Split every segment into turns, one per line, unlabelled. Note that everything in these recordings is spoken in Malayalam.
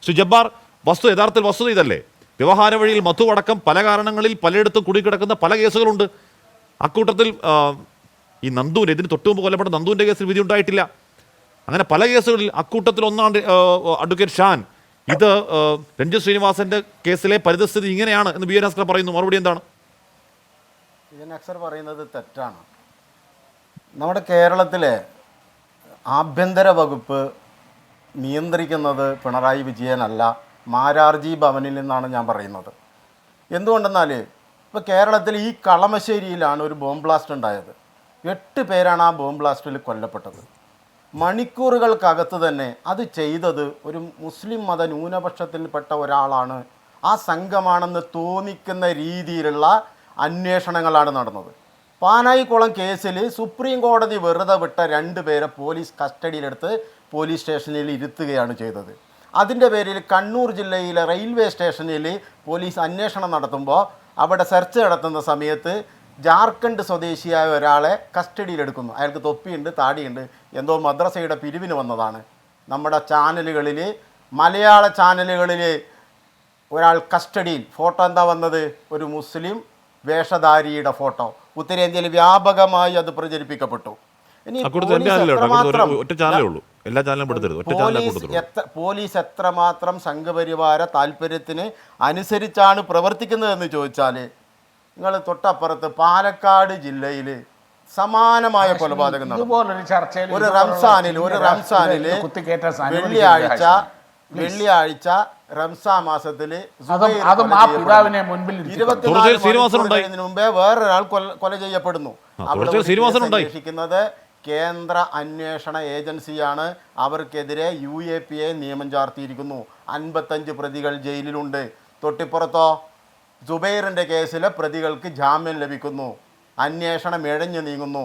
ശ്രീ ജബ്ബാർ, യഥാർത്ഥത്തിൽ വസ്തുത ഇതല്ലേ? വ്യവഹാര വഴിയിൽ മധു അടക്കം പല കാരണങ്ങളിൽ പലയിടത്തും കുടുങ്ങിക്കിടക്കുന്ന പല കേസുകളുണ്ട്. അക്കൂട്ടത്തിൽ ഈ നന്ദുവിൻ്റെ, ഇതിന് തൊട്ടു മുമ്പ് കൊല്ലപ്പെട്ട നന്ദുവിൻ്റെ കേസിൽ വിധി ഉണ്ടായിട്ടില്ല. അങ്ങനെ പല കേസുകളിൽ അക്കൂട്ടത്തിൽ ഒന്നാണ് അഡ്വക്കേറ്റ് ഷാൻ. ഇത് രഞ്ജിത് ശ്രീനിവാസന്റെ കേസിലെ പരിതസ്ഥിതി ഇങ്ങനെയാണ് എന്ന് ബി എൻ അസ്കർ പറയുന്നു. മറുപടി എന്താണ്?
ബി എൻ അസ്കർ പറയുന്നത് തെറ്റാണ്. നമ്മുടെ കേരളത്തിലെ ആഭ്യന്തര വകുപ്പ് നിയന്ത്രിക്കുന്നത് പിണറായി വിജയനല്ല, മാരാർജി ഭവനിൽ നിന്നാണ് ഞാൻ പറയുന്നത്. എന്തുകൊണ്ടെന്നാൽ ഇപ്പോൾ കേരളത്തിൽ ഈ കളമശ്ശേരിയിലാണ് ഒരു ബോംബ് ബ്ലാസ്റ്റ് ഉണ്ടായത്. 8 പേരാണ് ആ ബോംബ് ബ്ലാസ്റ്റിൽ കൊല്ലപ്പെട്ടത്. മണിക്കൂറുകൾക്കകത്ത് തന്നെ അത് ചെയ്തത് ഒരു മുസ്ലിം മത ന്യൂനപക്ഷത്തിൽപ്പെട്ട ഒരാളാണ്. ആ സംഘമാണെന്ന് തോന്നിക്കുന്ന രീതിയിലുള്ള അന്വേഷണങ്ങളാണ് നടന്നത്. പാനായിക്കുളം കേസിൽ സുപ്രീം കോടതി വെറുതെ വിട്ട 2 പേരെ പോലീസ് കസ്റ്റഡിയിലെടുത്ത് പോലീസ് സ്റ്റേഷനിൽ ഇരുത്തുകയാണ് ചെയ്തത്. അതിൻ്റെ പേരിൽ കണ്ണൂർ ജില്ലയിലെ റെയിൽവേ സ്റ്റേഷനിൽ പോലീസ് അന്വേഷണം നടത്തുമ്പോൾ അവിടെ സെർച്ച് നടത്തുന്ന സമയത്ത് ജാർഖണ്ഡ് സ്വദേശിയായ ഒരാളെ കസ്റ്റഡിയിലെടുക്കുന്നു. അയാൾക്ക് തൊപ്പിയുണ്ട്, താടിയുണ്ട്, എന്തോ മദ്രസയുടെ പിരിവിന് വന്നതാണ്. നമ്മുടെ ചാനലുകളിൽ, മലയാള ചാനലുകളിൽ ഒരാൾ കസ്റ്റഡിയിൽ, ഫോട്ടോ എന്താ വന്നത്? ഒരു മുസ്ലിം വേഷധാരിയുടെ ഫോട്ടോ. ഉത്തരേന്ത്യയിൽ വ്യാപകമായി അത് പ്രചരിപ്പിക്കപ്പെട്ടു. പോലീസ് എത്രമാത്രം സംഘപരിവാര താല്പര്യത്തിന് അനുസരിച്ചാണ് പ്രവർത്തിക്കുന്നതെന്ന് ചോദിച്ചാൽ, നിങ്ങൾ തൊട്ടപ്പുറത്ത് പാലക്കാട് ജില്ലയിൽ സമാനമായ കൊലപാതകം നടന്നു. ഒരു റംസാനിൽ വെള്ളിയാഴ്ച റംസാൻ മാസത്തിൽ 24 മുമ്പേ വേറൊരാൾ കൊല ചെയ്യപ്പെടുന്നു. അന്വേഷിക്കുന്നത് കേന്ദ്ര അന്വേഷണ ഏജൻസിയാണ്. അവർക്കെതിരെ UAPA നിയമം ചാർത്തിയിരിക്കുന്നു. 55 പ്രതികൾ ജയിലിലുണ്ട്. തൊട്ടിപ്പുറത്തോ സുബൈറിൻ്റെ കേസിലെ പ്രതികൾക്ക് ജാമ്യം ലഭിക്കുന്നു. അന്വേഷണം ഇഴഞ്ഞു നീങ്ങുന്നു.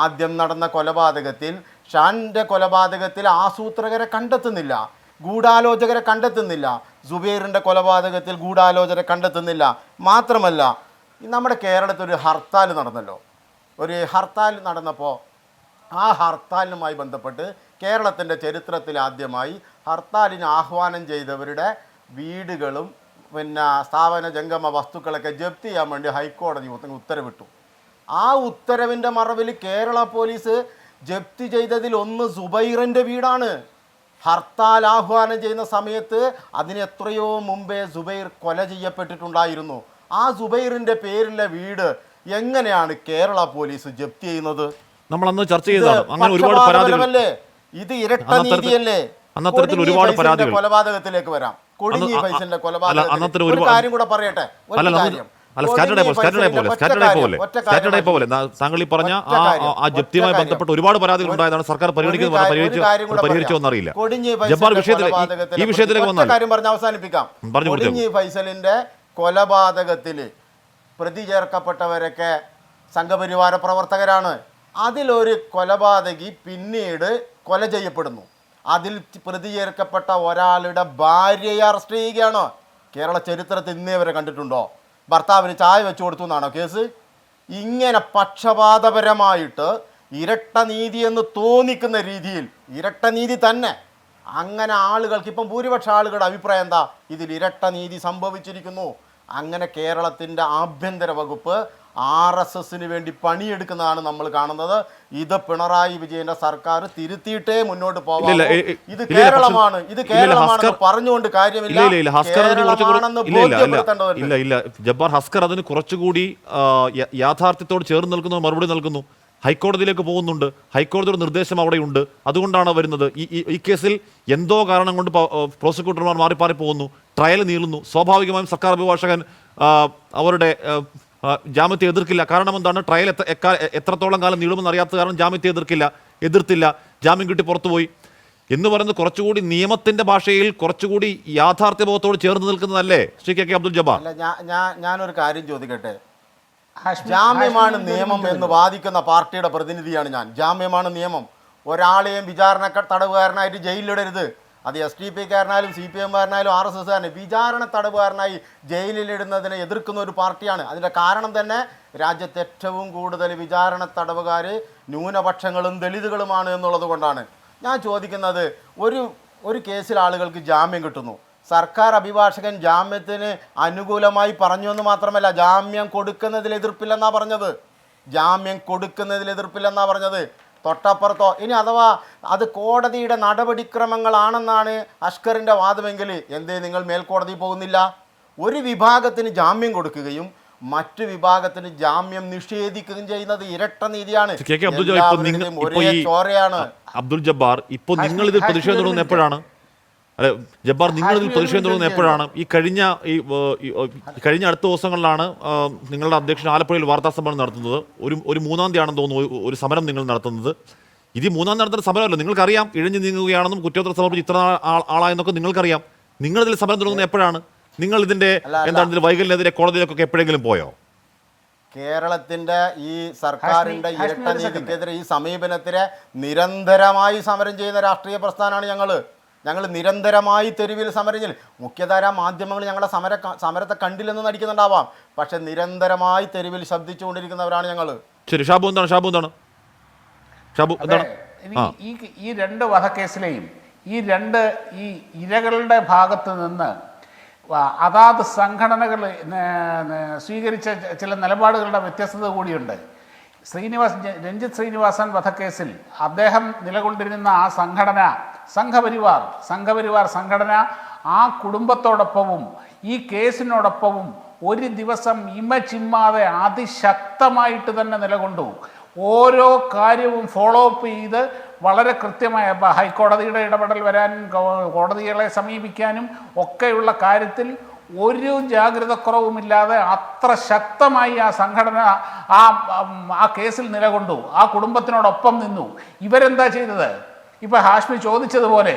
ആദ്യം നടന്ന കൊലപാതകത്തിൽ, ഷാൻ്റെ കൊലപാതകത്തിൽ ആസൂത്രകരെ കണ്ടെത്തുന്നില്ല, ഗൂഢാലോചകരെ കണ്ടെത്തുന്നില്ല. സുബൈറിൻ്റെ കൊലപാതകത്തിൽ ഗൂഢാലോചകരെ കണ്ടെത്തുന്നില്ല. മാത്രമല്ല, നമ്മുടെ കേരളത്തിൽ ഒരു ഹർത്താൽ നടന്നല്ലോ. ഒരു ഹർത്താൽ നടന്നപ്പോൾ ആ ഹർത്താലിനുമായി ബന്ധപ്പെട്ട് കേരളത്തിൻ്റെ ചരിത്രത്തിൽ ആദ്യമായി ഹർത്താലിന് ആഹ്വാനം ചെയ്തവരുടെ വീടുകളും സ്ഥാപന ജംഗമ വസ്തുക്കളൊക്കെ ജപ്തി ചെയ്യാൻ വേണ്ടി ഹൈക്കോടതി ഉത്തരവിട്ടു. ആ ഉത്തരവിൻ്റെ മറവിൽ കേരള പോലീസ് ജപ്തി ചെയ്തതിൽ ഒന്ന് സുബൈറിൻ്റെ വീടാണ്. ഹർത്താൽ ആഹ്വാനം ചെയ്യുന്ന സമയത്ത് അതിന് എത്രയോ മുമ്പേ സുബൈർ കൊല ചെയ്യപ്പെട്ടിട്ടുണ്ടായിരുന്നു. ആ സുബൈറിൻ്റെ പേരിലെ വീട് എങ്ങനെയാണ് കേരള പോലീസ് ജപ്തി ചെയ്യുന്നത്?
നമ്മൾ അന്ന് ചർച്ച ചെയ്തതാണ്. അങ്ങനെ ഒരുപാട് പരാതികളല്ലേ?
ഇത് ഇരട്ട നീതിയല്ലേ?
ഒരുപാട് പരാതികൾ
കൊലപാതകത്തിലേക്ക് വരാം. കൊടിഞ്ഞി ഫൈസലിന്റെ കൊലപാതകം. ഒരു കാര്യം കൂടെ പറയട്ടെ.
താങ്കൾ ഈ പറഞ്ഞ ആ ജപ്തിയുമായി ബന്ധപ്പെട്ട് ഒരുപാട് പരാതികൾ ഉണ്ടായതാണ്. സർക്കാർ പരിഹരിച്ചോന്നറിയില്ല. ഈ വിഷയത്തിലേക്ക്
അവസാനിപ്പിക്കാം. കൊടിഞ്ഞി ഫൈസലിന്റെ കൊലപാതകത്തിൽ പ്രതി ചേർക്കപ്പെട്ടവരൊക്കെ സംഘപരിവാര പ്രവർത്തകരാണ്. അതിലൊരു കൊലപാതകി പിന്നീട് കൊല ചെയ്യപ്പെടുന്നു. അതിൽ പ്രതി ചേർക്കപ്പെട്ട ഒരാളുടെ ഭാര്യയെ അറസ്റ്റ് ചെയ്യുകയാണ്. കേരള ചരിത്രത്തിൽ ഇന്നേ വരെ കണ്ടിട്ടുണ്ടോ? ഭർത്താവിന് ചായ വെച്ചു കൊടുത്തു എന്നാണോ കേസ്? ഇങ്ങനെ പക്ഷപാതപരമായിട്ട് ഇരട്ട നീതി എന്ന് തോന്നിക്കുന്ന രീതിയിൽ, ഇരട്ട നീതി തന്നെ, അങ്ങനെ ആളുകൾക്ക് ഇപ്പം ഭൂരിപക്ഷ ആളുകളുടെ അഭിപ്രായം എന്താ? ഇതിൽ ഇരട്ട നീതി സംഭവിച്ചിരിക്കുന്നു. അങ്ങനെ കേരളത്തിൻ്റെ ആഭ്യന്തര വകുപ്പ് RSSന് വേണ്ടി പണിയെടുക്കുന്നതാണ് നമ്മൾ കാണുന്നത്. ഇത് പിണറായി വിജയന്റെ സർക്കാർ തിരുത്തിയിട്ടേ മുന്നോട്ട് പോകാം. ഇത് കേരളമാണ്, ഇത് കേരളമാണെന്ന് പറഞ്ഞുകൊണ്ട് കാര്യമില്ല.
ജബ്ബാർ, ഹസ്കർ അതിന് കുറച്ചുകൂടി യാഥാർത്ഥ്യത്തോട് ചേർന്ന് നിൽക്കുന്ന മറുപടി നൽകുന്നു. ഹൈക്കോടതിയിലേക്ക് പോകുന്നുണ്ട്, ഹൈക്കോടതിയുടെ നിർദ്ദേശം അവിടെയുണ്ട്, അതുകൊണ്ടാണ് വരുന്നത്. ഈ കേസിൽ എന്തോ കാരണം കൊണ്ട് പ്രോസിക്യൂട്ടർമാർ മാറിപ്പാറി പോകുന്നു, ട്രയൽ നീളുന്നു. സ്വാഭാവികമായും സർക്കാർ അഭിഭാഷകൻ അവരുടെ ജാമ്യത്തെ എതിർക്കില്ല. കാരണം എന്താണ്? ട്രയൽ എത്രത്തോളം കാലം നീളുമെന്ന് അറിയാത്ത കാരണം ജാമ്യത്തെ എതിർത്തില്ല. ജാമ്യം കിട്ടി പുറത്തുപോയി എന്ന് പറയുന്നത് കുറച്ചുകൂടി നിയമത്തിന്റെ ഭാഷയിൽ കുറച്ചുകൂടി യാഥാർത്ഥ്യബോധത്തോട് ചേർന്ന് നിൽക്കുന്നതല്ലേ ശ്രീ കെ അബ്ദുൽ ജബ്ബാർ?
ഞാനൊരു കാര്യം ചോദിക്കട്ടെ. ജാമ്യമാണ് നിയമം എന്ന് വാദിക്കുന്ന പാർട്ടിയുടെ പ്രതിനിധിയാണ് ഞാൻ. ജാമ്യമാണ് നിയമം. ഒരാളെയും വിചാരണ തടവുകാരനായിട്ട് ജയിലിലിടരുത്. അത് SDPക്കാരനായാലും CPMകാരനായാലും RSSകാരനായാലും വിചാരണ തടവുകാരനായി ജയിലിലിടുന്നതിനെ എതിർക്കുന്ന ഒരു പാർട്ടിയാണ്. അതിൻ്റെ കാരണം തന്നെ രാജ്യത്ത് ഏറ്റവും കൂടുതൽ വിചാരണ തടവുകാർ ന്യൂനപക്ഷങ്ങളും ദളിതുകളുമാണ് എന്നുള്ളത് കൊണ്ടാണ്. ഞാൻ ചോദിക്കുന്നത്, ഒരു കേസിൽ ആളുകൾക്ക് ജാമ്യം കിട്ടുന്നു, സർക്കാർ അഭിഭാഷകൻ ജാമ്യത്തിന് അനുകൂലമായി പറഞ്ഞു എന്ന് മാത്രമല്ല, ജാമ്യം കൊടുക്കുന്നതിൽ എതിർപ്പില്ലെന്നാണ് പറഞ്ഞത്. ജാമ്യം കൊടുക്കുന്നതിൽ എതിർപ്പില്ലെന്നാണ് പറഞ്ഞത്. തൊട്ടപ്പുറത്തോ ഇനി അഥവാ അത് കോടതിയുടെ നടപടിക്രമങ്ങളാണെന്നാണ് അഷ്കറിൻ്റെ വാദമെങ്കിൽ എന്തേ നിങ്ങൾ മേൽക്കോടതിയിൽ പോകുന്നില്ല? ഒരു വിഭാഗത്തിന് ജാമ്യം കൊടുക്കുകയും മറ്റു വിഭാഗത്തിന് ജാമ്യം നിഷേധിക്കുകയും ചെയ്യുന്നത് ഇരട്ട നീതിയാണ്.
ഒരേ ചോരയാണ്. അബ്ദുൽ ജബ്ബാർ, ഇപ്പോൾ നിങ്ങൾ ഇതിൽ പ്രതിഷേധം തുടങ്ങുന്നത് എപ്പോഴാണ്? അല്ലെ ജബ്ബാർ, നിങ്ങൾ ഇതിൽ പ്രതിഷേധം തുടങ്ങുന്നത് എപ്പോഴാണ്? ഈ കഴിഞ്ഞ അടുത്ത ദിവസങ്ങളിലാണ് നിങ്ങളുടെ അധ്യക്ഷൻ ആലപ്പുഴയിൽ വാർത്താ സമ്മേളനം നടത്തുന്നത്. ഒരു 3-ാം തീയതിയാണെന്ന് തോന്നുന്നു ഒരു സമരം നിങ്ങൾ നടത്തുന്നത്. ഇത് 3-ാം തീയതി നടത്തുന്ന സമരമല്ല, നിങ്ങൾക്കറിയാം ഇഴഞ്ഞു നീങ്ങുകയാണെന്നും കുറ്റപത്രം സമർപ്പിച്ച് ഇത്ര ആളായെന്നൊക്കെ നിങ്ങൾക്കറിയാം. നിങ്ങളിതിൽ സമരം തുടങ്ങുന്നത് എപ്പോഴാണ്? നിങ്ങൾ ഇതിന്റെ എന്താണ് ഇതിൽ വൈകല്യത്തിനെതിരെ കോടതിയിലേക്കൊക്കെ എപ്പോഴെങ്കിലും പോയോ?
കേരളത്തിന്റെ ഈ സർക്കാരിന്റെ ഇരട്ട നീതിക്കെതിരെ ഈ സമീപനത്തിനെ നിരന്തരമായി സമരം ചെയ്യുന്ന രാഷ്ട്രീയ പ്രസ്ഥാനമാണ് ഞങ്ങൾ നിരന്തരമായി തെരുവിൽ സമരം ചെയ്യും. മുഖ്യധാരാ മാധ്യമങ്ങൾ ഞങ്ങളുടെ സമരത്തെ കണ്ടില്ലെന്ന് നടിക്കുന്നുണ്ടാവാം, പക്ഷെ നിരന്തരമായി തെരുവിൽ ശബ്ദിച്ചുകൊണ്ടിരിക്കുന്നവരാണ് ഞങ്ങൾ.
ശരി, ഷാബു എന്താണ്?
ഈ രണ്ട് വധക്കേസിലെയും ഈ ഇരകളുടെ ഭാഗത്ത് നിന്ന് അതാത് സംഘടനകൾ സ്വീകരിച്ച ചില നിലപാടുകളുടെ വ്യത്യസ്തത കൂടിയുണ്ട്. രഞ്ജിത്ത് ശ്രീനിവാസൻ വധക്കേസിൽ അദ്ദേഹം നിലകൊണ്ടിരുന്ന ആ സംഘപരിവാർ സംഘടന ആ കുടുംബത്തോടൊപ്പവും ഈ കേസിനോടൊപ്പവും ഒരു ദിവസം ചിമ്മാതെ അതിശക്തമായിട്ട് തന്നെ നിലകൊണ്ടു. ഓരോ കാര്യവും ഫോളോ അപ്പ് ചെയ്ത് വളരെ കൃത്യമായ ഹൈക്കോടതിയുടെ ഇടപെടൽ വരാനും കോടതികളെ സമീപിക്കാനും ഒക്കെയുള്ള കാര്യത്തിൽ ഒരു ജാഗ്രതക്കുറവുമില്ലാതെ അത്ര ശക്തമായി ആ സംഘടന ആ കേസിൽ നിലകൊണ്ടു, ആ കുടുംബത്തിനോടൊപ്പം നിന്നു. ഇവരെന്താ ചെയ്തത്? ഇപ്പം ഹാഷ്മി ചോദിച്ചതുപോലെ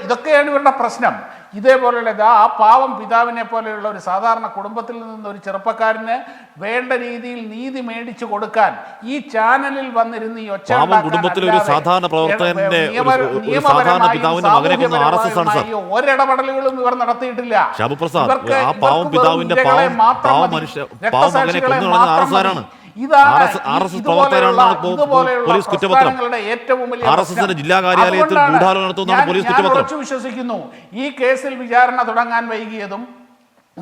ഇതൊക്കെയാണ് ഇവരുടെ പ്രശ്നം. ഇതേപോലെയുള്ള ആ പാവം പിതാവിനെ പോലെയുള്ള ഒരു സാധാരണ കുടുംബത്തിൽ നിന്ന് ഒരു ചെറുപ്പക്കാരന് വേണ്ട രീതിയിൽ നീതി മേടിച്ചു കൊടുക്കാൻ ഈ ചാനലിൽ വന്നിരുന്ന് ഈ ഒരിടപെടലുകളും ഇവർ നടത്തിയിട്ടില്ല. വിശ്വസിക്കുന്നു ഈ കേസിൽ വിചാരണ തുടങ്ങാൻ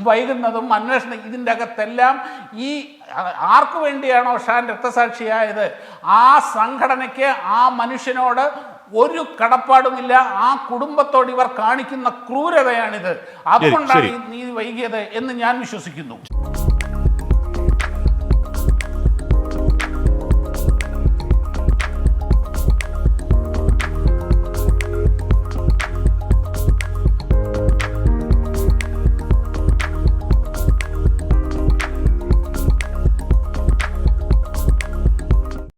വൈകുന്നതും അന്വേഷണം ഇതിൻ്റെ അകത്തെല്ലാം ഈ ആർക്കു വേണ്ടിയാണോ ഷാൻ രക്തസാക്ഷിയായത് ആ സംഘടനയ്ക്ക് ആ മനുഷ്യനോട് ഒരു കടപ്പാടുമില്ല. ആ കുടുംബത്തോട് ഇവർ കാണിക്കുന്ന ക്രൂരതയാണിത്. അതുകൊണ്ടാണ് ഈ നീതി വൈകിയത് എന്ന് ഞാൻ വിശ്വസിക്കുന്നു.